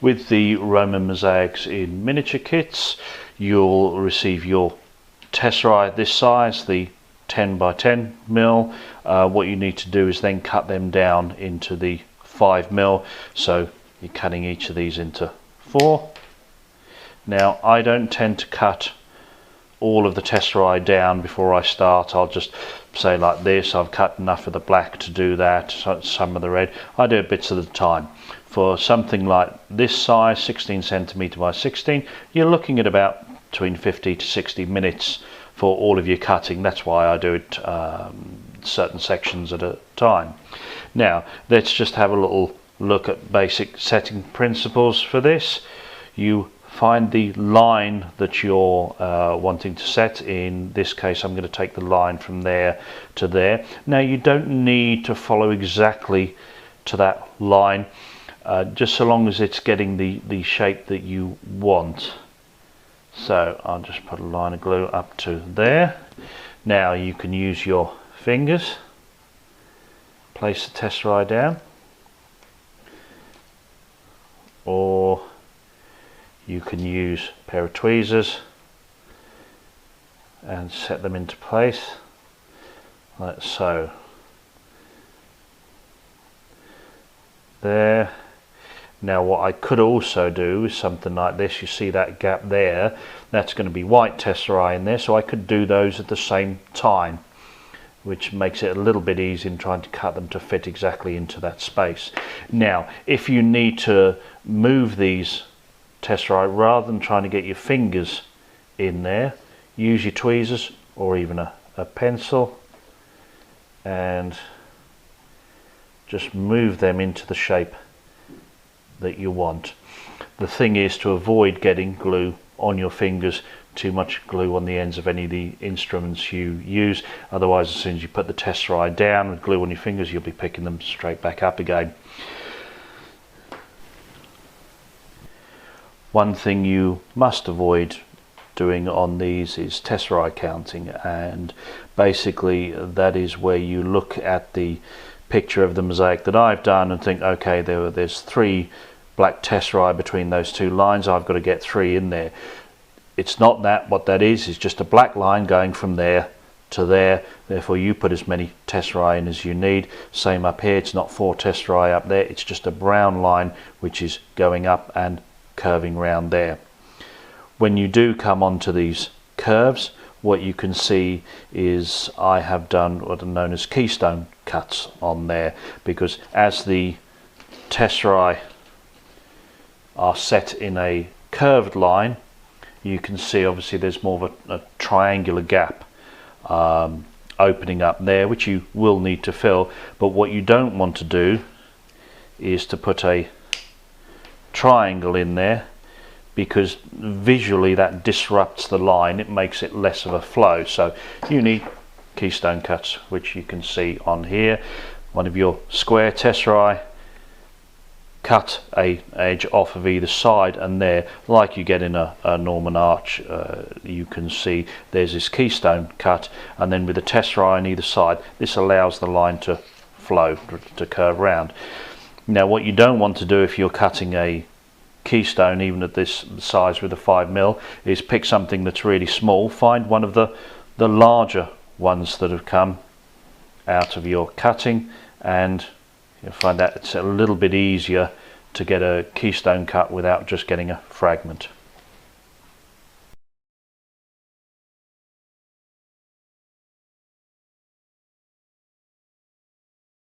With the Roman Mosaics in miniature kits, you'll receive your tesserae this size, the 10 by 10 mil. What you need to do is then cut them down into the 5 mil, so you're cutting each of these into 4. Now I don't tend to cut all of the tesserae down before I start. I'll just say like this, I've cut enough of the black to do that, some of the red. I do it bits at a time. For something like this size, 16 centimeter by 16, you're looking at about between 50 to 60 minutes for all of your cutting. That's why I do it certain sections at a time. Now let's just have a little look at basic setting principles for this. You find the line that you're wanting to set. In this case I'm going to take the line from there to there. Now you don't need to follow exactly to that line, just so long as it's getting the shape that you want. So I'll just put a line of glue up to there. Now you can use your fingers, place the tesserae down, or you can use a pair of tweezers and set them into place like so. There. Now what I could also do is something like this. You see that gap there? That's going to be white tesserae in there, so I could do those at the same time, which makes it a little bit easy in trying to cut them to fit exactly into that space. Now if you need to move these tesserae, rather than trying to get your fingers in there, use your tweezers or even a pencil and just move them into the shape that you want. The thing is to avoid getting glue on your fingers, too much glue on the ends of any of the instruments you use, otherwise as soon as you put the tesserae down with glue on your fingers you'll be picking them straight back up again. One thing you must avoid doing on these is Tesserai counting, and basically that is where you look at the picture of the mosaic that I've done and think, okay, there's 3 black tesserae between those 2 lines, I've got to get 3 in there. It's not that. What that is just a black line going from there to there, therefore you put as many tesserae in as you need. Same up here, it's not 4 tesserae up there, it's just a brown line which is going up and curving round there. When you do come onto these curves, what you can see is I have done what are known as keystone cuts on there, because as the tesserae are set in a curved line, you can see obviously there's more of a triangular gap opening up there, which you will need to fill. But what you don't want to do is to put a triangle in there, because visually that disrupts the line, it makes it less of a flow. So you need keystone cuts, which you can see on here. One of your square tesserae, cut a edge off of either side, and there, like you get in a Norman arch, you can see there's this keystone cut, and then with the tesserae on either side, this allows the line to flow, to curve round. Now what you don't want to do if you're cutting a keystone, even at this size with a 5mm, is pick something that's really small. Find one of the larger ones that have come out of your cutting, and you'll find that it's a little bit easier to get a keystone cut without just getting a fragment.